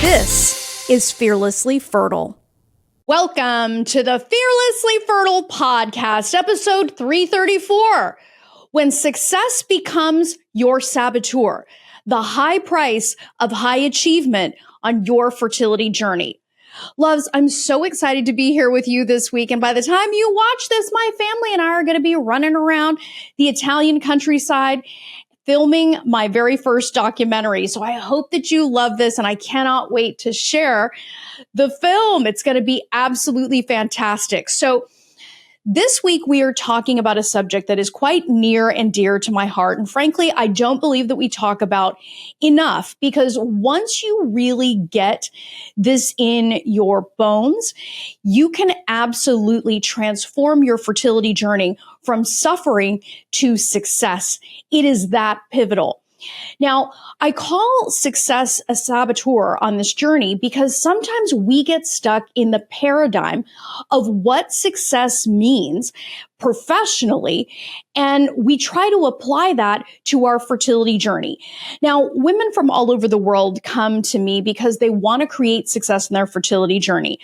This is Fearlessly Fertile. Welcome to the Fearlessly Fertile podcast, episode 334. When success becomes your saboteur, the high price of high achievement on your fertility journey. Loves, I'm so excited to be here with you this week. And by the time you watch this, my family and I are going to be running around the Italian countryside filming my very first documentary. So I hope that you love this, and I cannot wait to share the film. It's going to be absolutely fantastic. So this week, we are talking about a subject that is quite near and dear to my heart. And frankly, I don't believe that we talk about enough, because once you really get this in your bones, you can absolutely transform your fertility journey from suffering to success. It is that pivotal. Now, I call success a saboteur on this journey because sometimes we get stuck in the paradigm of what success means professionally, and we try to apply that to our fertility journey. Now, women from all over the world come to me because they want to create success in their fertility journey.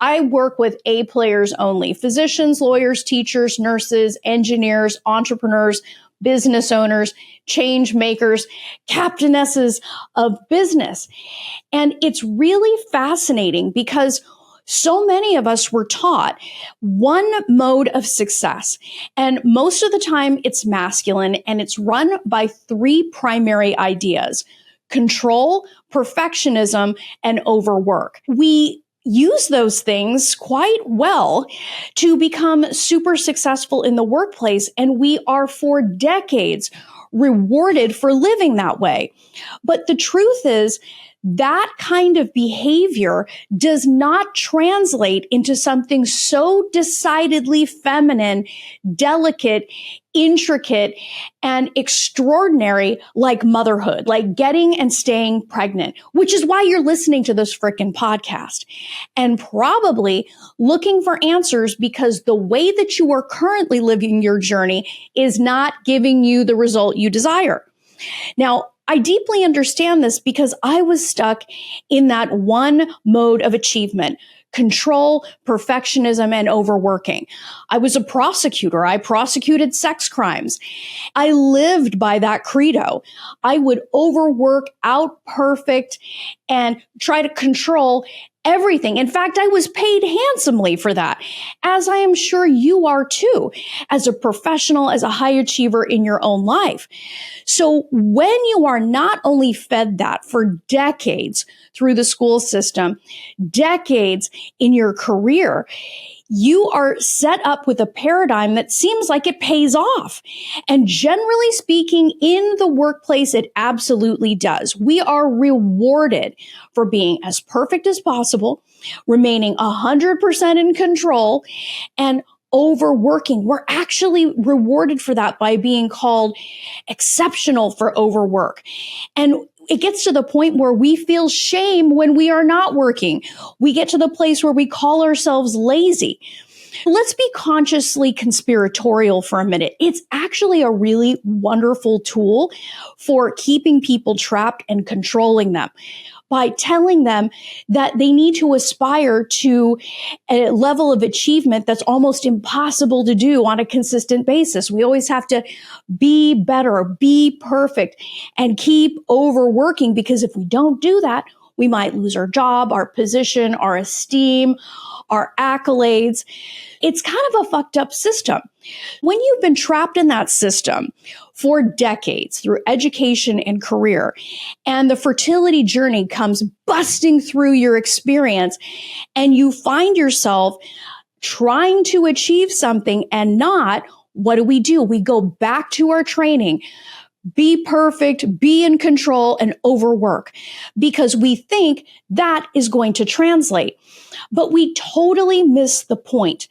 I work with A players only: physicians, lawyers, teachers, nurses, engineers, entrepreneurs, business owners, change makers, captainesses of business. And it's really fascinating because so many of us were taught one mode of success. And most of the time it's masculine, and it's run by three primary ideas: control, perfectionism, and overwork. We use those things quite well to become super successful in the workplace, and we are for decades rewarded for living that way. But the truth is, that kind of behavior does not translate into something so decidedly feminine, delicate, intricate, and extraordinary like motherhood, like getting and staying pregnant, which is why you're listening to this frickin' podcast, and probably looking for answers because the way that you are currently living your journey is not giving you the result you desire. Now, I deeply understand this because I was stuck in that one mode of achievement: control, perfectionism, and overworking. I was a prosecutor. I prosecuted sex crimes. I lived by that credo. I would overwork, out perfect, and try to control everything. In fact, I was paid handsomely for that, as I am sure you are too, as a professional, as a high achiever in your own life. So when you are not only fed that for decades through the school system, decades in your career, you are set up with a paradigm that seems like it pays off. And generally speaking, in the workplace, it absolutely does. We are rewarded for being as perfect as possible, remaining 100% in control, and overworking. We're actually rewarded for that by being called exceptional for overwork. And it gets to the point where we feel shame when we are not working. We get to the place where we call ourselves lazy. Let's be consciously conspiratorial for a minute. It's actually a really wonderful tool for keeping people trapped and controlling them, by telling them that they need to aspire to a level of achievement that's almost impossible to do on a consistent basis. We always have to be better, be perfect, and keep overworking, because if we don't do that, we might lose our job, our position, our esteem, our accolades. It's kind of a fucked up system. When you've been trapped in that system for decades through education and career, and the fertility journey comes busting through your experience, and you find yourself trying to achieve something and not, what do? We go back to our training. Be perfect, be in control, and overwork, because we think that is going to translate. But we totally miss the point.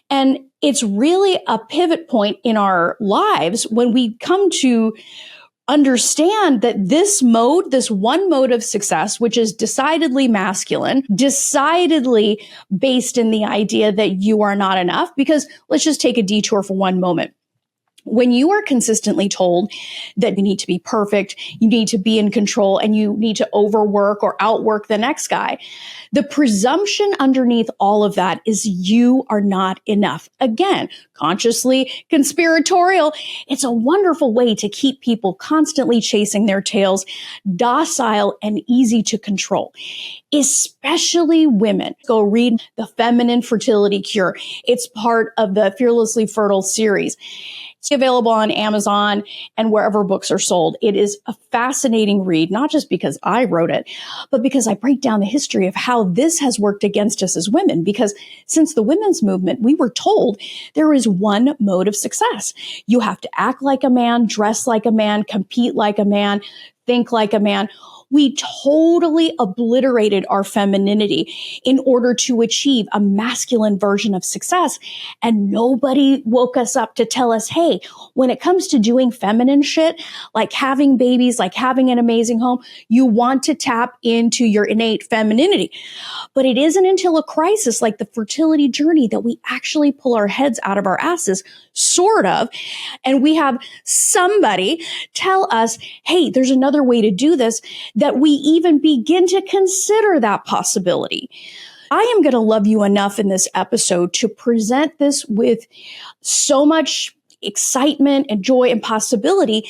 And it's really a pivot point in our lives when we come to understand that this one mode of success, which is decidedly masculine, decidedly based in the idea that you are not enough, because let's just take a detour for one moment. When you are consistently told that you need to be perfect, you need to be in control, and you need to overwork or outwork the next guy, the presumption underneath all of that is you are not enough. Again, consciously conspiratorial. It's a wonderful way to keep people constantly chasing their tails, docile and easy to control, especially women. Go read The Feminine Fertility Cure. It's part of the Fearlessly Fertile series. It's available on Amazon and wherever books are sold. It is a fascinating read, not just because I wrote it, but because I break down the history of how this has worked against us as women. Because since the women's movement, we were told there is one mode of success. You have to act like a man, dress like a man, compete like a man, think like a man. We totally obliterated our femininity in order to achieve a masculine version of success. And nobody woke us up to tell us, hey, when it comes to doing feminine shit, like having babies, like having an amazing home, you want to tap into your innate femininity. But it isn't until a crisis like the fertility journey that we actually pull our heads out of our asses, sort of. And we have somebody tell us, hey, there's another way to do this, that we even begin to consider that possibility. I am going to love you enough in this episode to present this with so much excitement and joy and possibility,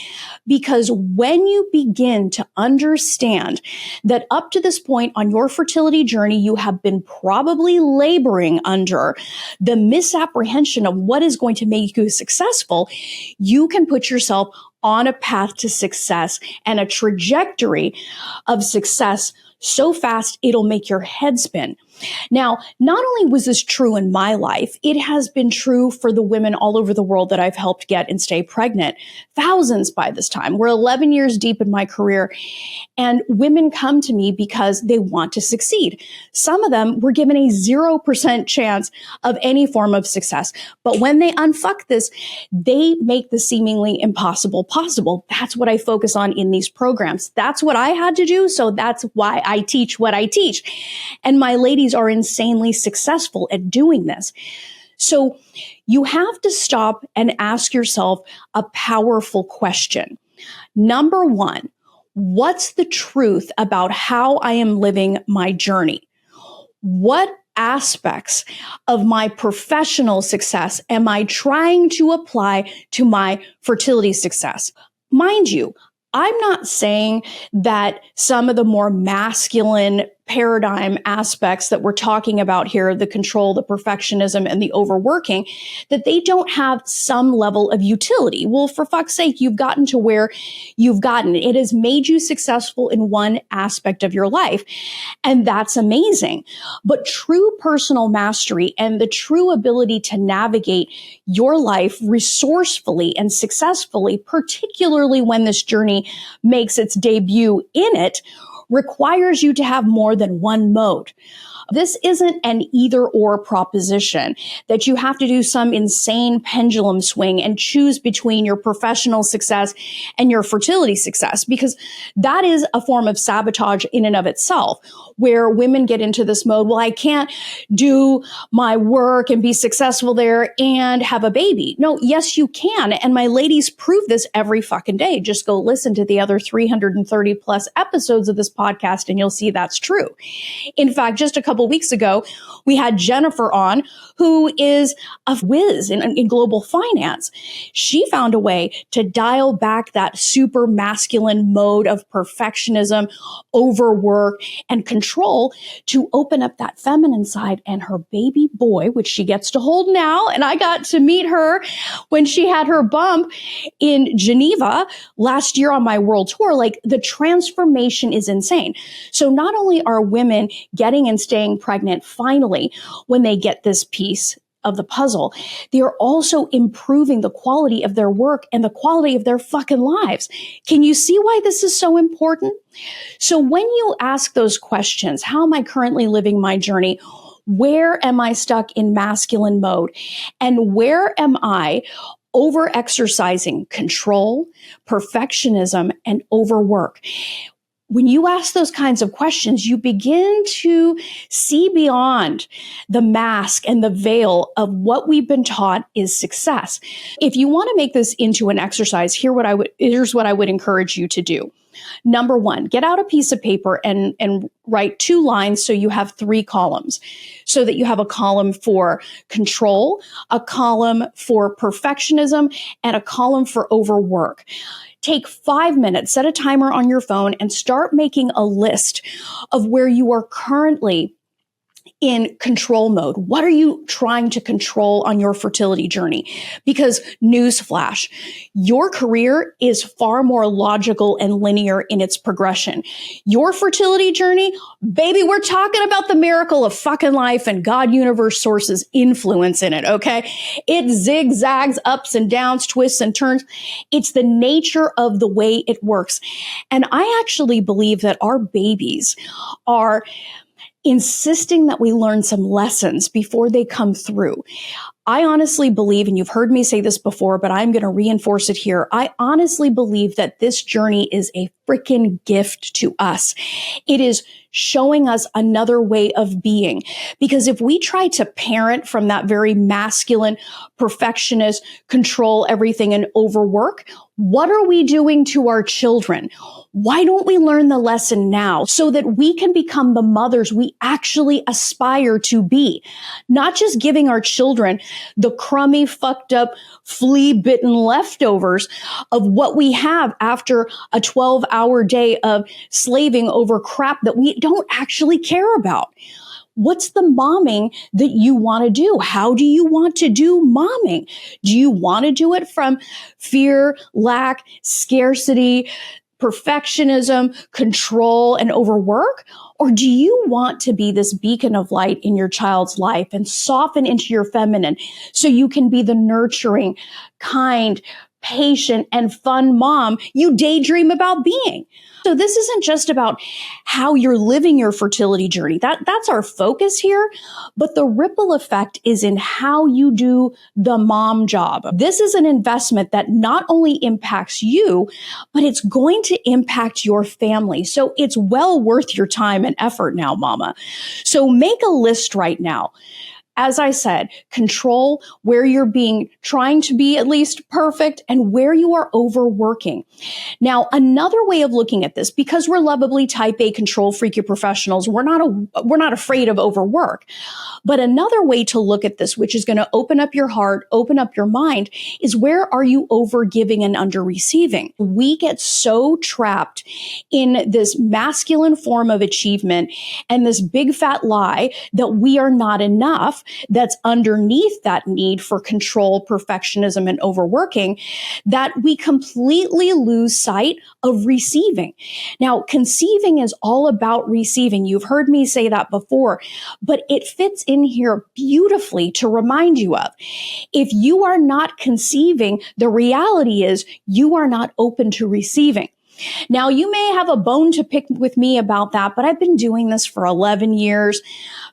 because when you begin to understand that up to this point on your fertility journey, you have been probably laboring under the misapprehension of what is going to make you successful, you can put yourself on a path to success and a trajectory of success so fast it'll make your head spin. Now, not only was this true in my life, it has been true for the women all over the world that I've helped get and stay pregnant. Thousands by this time. We're 11 years deep in my career, and women come to me because they want to succeed. Some of them were given a 0% chance of any form of success. But when they unfuck this, they make the seemingly impossible possible. That's what I focus on in these programs. That's what I had to do. So that's why I teach what I teach. And my ladies are insanely successful at doing this. So you have to stop and ask yourself a powerful question. Number one, what's the truth about how I am living my journey? What aspects of my professional success am I trying to apply to my fertility success? Mind you, I'm not saying that some of the more masculine paradigm aspects that we're talking about here, the control, the perfectionism, and the overworking, that they don't have some level of utility. Well, for fuck's sake, you've gotten to where you've gotten. It has made you successful in one aspect of your life, and that's amazing. But true personal mastery and the true ability to navigate your life resourcefully and successfully, particularly when this journey makes its debut in it, requires you to have more than one mode. This isn't an either or proposition that you have to do some insane pendulum swing and choose between your professional success and your fertility success, because that is a form of sabotage in and of itself, where women get into this mode, well, I can't do my work and be successful there and have a baby. No, yes, you can. And my ladies prove this every fucking day. Just go listen to the other 330 plus episodes of this podcast and you'll see that's true. In fact, just a couple weeks ago, we had Jennifer on, who is a whiz in global finance. She found a way to dial back that super masculine mode of perfectionism, overwork, and control to open up that feminine side. And her baby boy, which she gets to hold now, and I got to meet her when she had her bump in Geneva last year on my world tour, like the transformation is insane. So not only are women getting and staying pregnant finally when they get this piece of the puzzle, they are also improving the quality of their work and the quality of their fucking lives. Can you see why this is so important? So when you ask those questions, how am I currently living my journey? Where am I stuck in masculine mode? And where am I over exercising control, perfectionism, and overwork? when you ask those kinds of questions, you begin to see beyond the mask and the veil of what we've been taught is success. If you want to make this into an exercise, here's what I would encourage you to do. Number one, get out a piece of paper and write 2 lines so you have 3 columns, so that you have a column for control, a column for perfectionism, and a column for overwork. Take 5 minutes, set a timer on your phone, and start making a list of where you are currently in control mode. What are you trying to control on your fertility journey? Because newsflash, your career is far more logical and linear in its progression. Your fertility journey, baby, we're talking about the miracle of fucking life and God, universe, sources influence in it, okay? It zigzags, ups and downs, twists and turns. It's the nature of the way it works. And I actually believe that our babies are insisting that we learn some lessons before they come through. I honestly believe, and you've heard me say this before, but I'm going to reinforce it here. I honestly believe that this journey is a freaking gift to us. It is showing us another way of being. Because if we try to parent from that very masculine, perfectionist, control everything and overwork, what are we doing to our children? Why don't we learn the lesson now so that we can become the mothers we actually aspire to be? Not just giving our children the crummy, fucked up, flea-bitten leftovers of what we have after a 12-hour day of slaving over crap that we don't actually care about. What's the momming that you want to do? How do you want to do momming? Do you want to do it from fear, lack, scarcity, perfectionism, control, and overwork? Or do you want to be this beacon of light in your child's life and soften into your feminine so you can be the nurturing, kind, patient, and fun mom you daydream about being? So this isn't just about how you're living your fertility journey. That's our focus here. But the ripple effect is in how you do the mom job. This is an investment that not only impacts you, but it's going to impact your family. So it's well worth your time and effort now, mama. So make a list right now. As I said, control where you're trying to be at least perfect and where you are overworking. Now, another way of looking at this, because we're lovably type A control freaky professionals, we're not afraid of overwork. But another way to look at this, which is going to open up your heart, open up your mind, is where are you overgiving and underreceiving? We get so trapped in this masculine form of achievement and this big fat lie that we are not enough that's underneath that need for control, perfectionism, and overworking, that we completely lose sight of receiving. Now, conceiving is all about receiving. You've heard me say that before, but it fits in here beautifully to remind you of. If you are not conceiving, the reality is you are not open to receiving. Now, you may have a bone to pick with me about that, but I've been doing this for 11 years,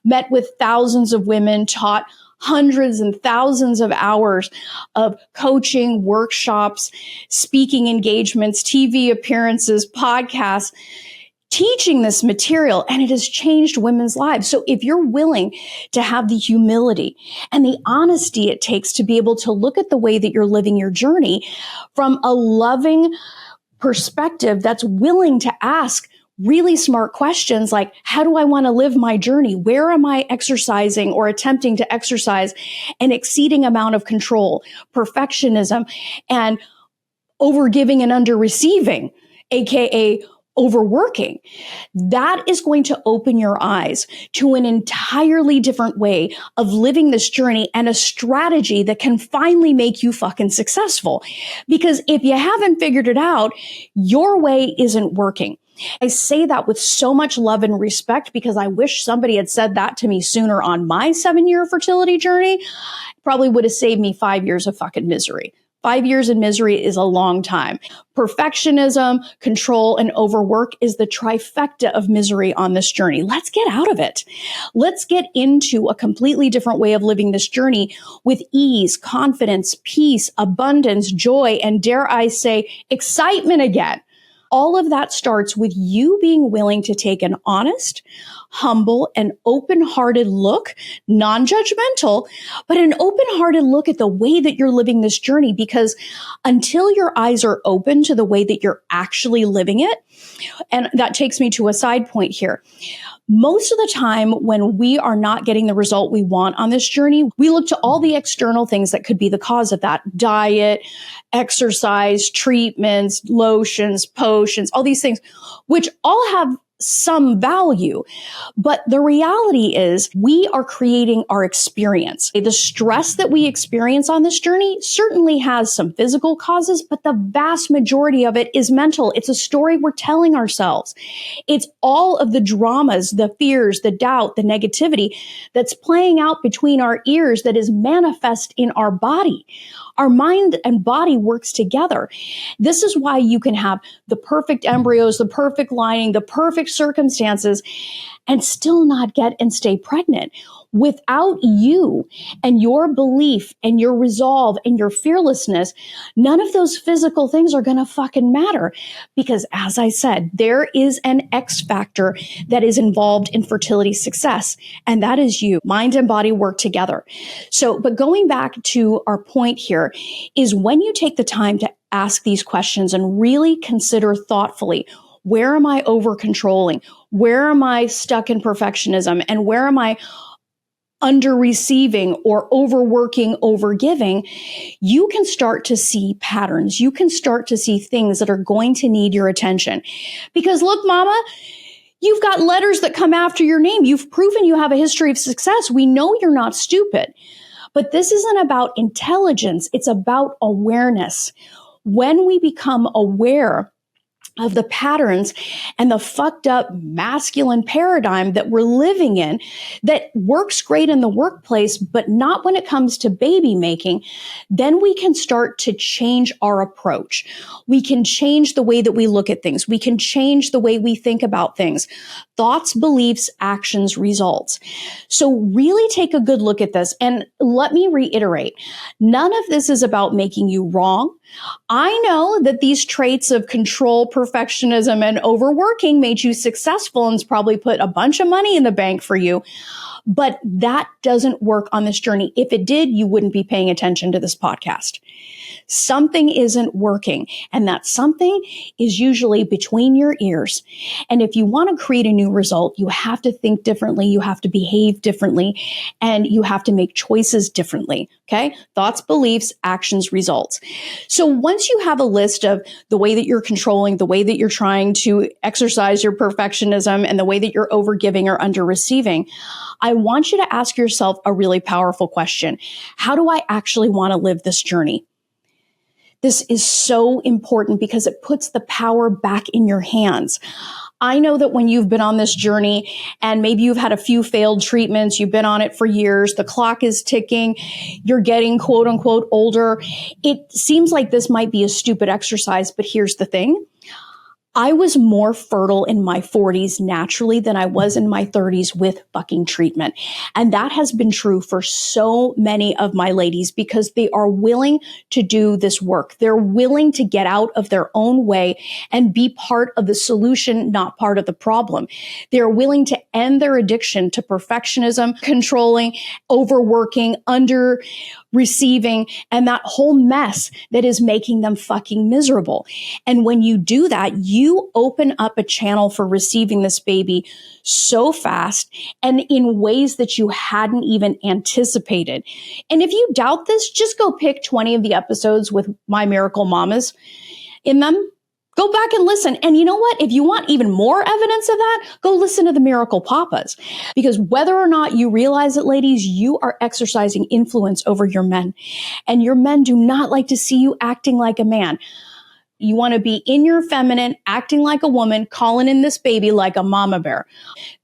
met with thousands of women, taught hundreds and thousands of hours of coaching, workshops, speaking engagements, TV appearances, podcasts, teaching this material, and it has changed women's lives. So if you're willing to have the humility and the honesty it takes to be able to look at the way that you're living your journey from a loving perspective that's willing to ask really smart questions like, how do I want to live my journey? Where am I exercising or attempting to exercise an exceeding amount of control, perfectionism, and overgiving and underreceiving, aka overworking? That is going to open your eyes to an entirely different way of living this journey and a strategy that can finally make you fucking successful. Because if you haven't figured it out, your way isn't working. I say that with so much love and respect because I wish somebody had said that to me sooner on my 7-year fertility journey. Probably would have saved me 5 years of fucking misery. 5 years in misery is a long time. Perfectionism, control, and overwork is the trifecta of misery on this journey. Let's get out of it. Let's get into a completely different way of living this journey with ease, confidence, peace, abundance, joy, and dare I say, excitement again. All of that starts with you being willing to take an honest, humble, and open-hearted look, non-judgmental, but an open-hearted look at the way that you're living this journey, because until your eyes are open to the way that you're actually living it, and that takes me to a side point here. Most of the time when we are not getting the result we want on this journey, we look to all the external things that could be the cause of that. Diet, exercise, treatments, lotions, potions, all these things, which all have some value. But the reality is we are creating our experience. The stress that we experience on this journey certainly has some physical causes, but the vast majority of it is mental. It's a story we're telling ourselves. It's all of the dramas, the fears, the doubt, the negativity that's playing out between our ears that is manifest in our body. Our mind and body works together. This is why you can have the perfect embryos, the perfect lining, the perfect circumstances, and still not get and stay pregnant. Without you and your belief and your resolve and your fearlessness, none of those physical things are going to fucking matter. Because as I said, there is an X factor that is involved in fertility success, and that is you. Mind and body work together. So, but going back to our point here is when you take the time to ask these questions and really consider thoughtfully, where am I over controlling? Where am I stuck in perfectionism? And where am I under receiving or overworking, overgiving? You can start to see patterns. You can start to see things that are going to need your attention. Because look, mama, you've got letters that come after your name. You've proven you have a history of success. We know you're not stupid. But this isn't about intelligence. It's about awareness. When we become aware of the patterns and the fucked up masculine paradigm that we're living in that works great in the workplace, but not when it comes to baby making, then we can start to change our approach. We can change the way that we look at things. We can change the way we think about things. Thoughts, beliefs, actions, results. So really take a good look at this. And let me reiterate, none of this is about making you wrong. I know that these traits of control, perfectionism, and overworking made you successful and has probably put a bunch of money in the bank for you. But that doesn't work on this journey. If it did, you wouldn't be paying attention to this podcast. Something isn't working, and that something is usually between your ears. And if you want to create a new result, you have to think differently, you have to behave differently, and you have to make choices differently, okay? Thoughts, beliefs, actions, results. So once you have a list of the way that you're controlling, the way that you're trying to exercise your perfectionism, and the way that you're overgiving or under receiving, I want you to ask yourself a really powerful question. How do I actually want to live this journey? This is so important because it puts the power back in your hands. I know that when you've been on this journey and maybe you've had a few failed treatments, you've been on it for years, the clock is ticking, you're getting quote unquote older. It seems like this might be a stupid exercise, but here's the thing. I was more fertile in my 40s naturally than I was in my 30s with fucking treatment. And that has been true for so many of my ladies because they are willing to do this work. They're willing to get out of their own way and be part of the solution, not part of the problem. They're willing to end their addiction to perfectionism, controlling, overworking, under receiving, and that whole mess that is making them fucking miserable. And when you do that, you open up a channel for receiving this baby so fast and in ways that you hadn't even anticipated. And if you doubt this, just go pick 20 of the episodes with My Miracle Mamas in them. Go back and listen. And you know what? If you want even more evidence of that, go listen to the Miracle Papas. Because whether or not you realize it, ladies, you are exercising influence over your men. And your men do not like to see you acting like a man. You want to be in your feminine, acting like a woman, calling in this baby like a mama bear.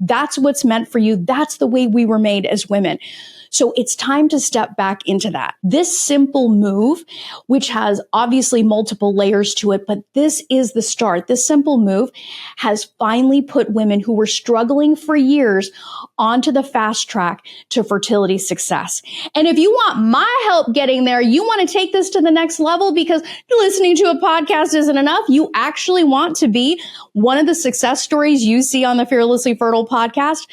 That's what's meant for you. That's the way we were made as women. So it's time to step back into that. This simple move, which has obviously multiple layers to it, but this is the start. This simple move has finally put women who were struggling for years onto the fast track to fertility success. And if you want my help getting there, you want to take this to the next level because listening to a podcast isn't enough. You actually want to be one of the success stories you see on the Fearlessly Fertile podcast.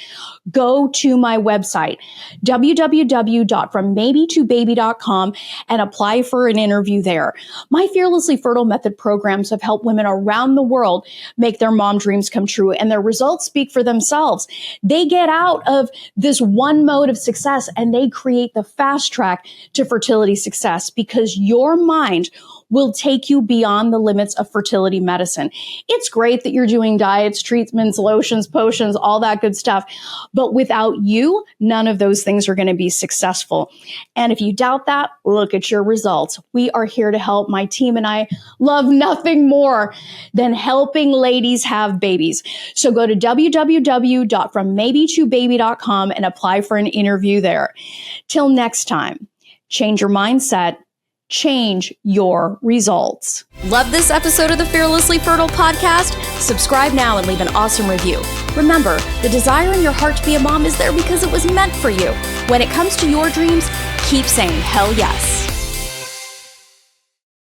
Go to my website, www.frommaybe2baby.com, and apply for an interview there. My Fearlessly Fertile Method programs have helped women around the world make their mom dreams come true, and their results speak for themselves. They get out of this one mode of success and they create the fast track to fertility success because your mind will take you beyond the limits of fertility medicine. It's great that you're doing diets, treatments, lotions, potions, all that good stuff. But without you, none of those things are going to be successful. And if you doubt that, look at your results. We are here to help. My team and I love nothing more than helping ladies have babies. So go to www.frommaybe2baby.com and apply for an interview there. Till next time, change your mindset. Change your results. Love this episode of the Fearlessly Fertile podcast? Subscribe now and leave an awesome review. Remember, the desire in your heart to be a mom is there because it was meant for you. When it comes to your dreams, keep saying hell yes.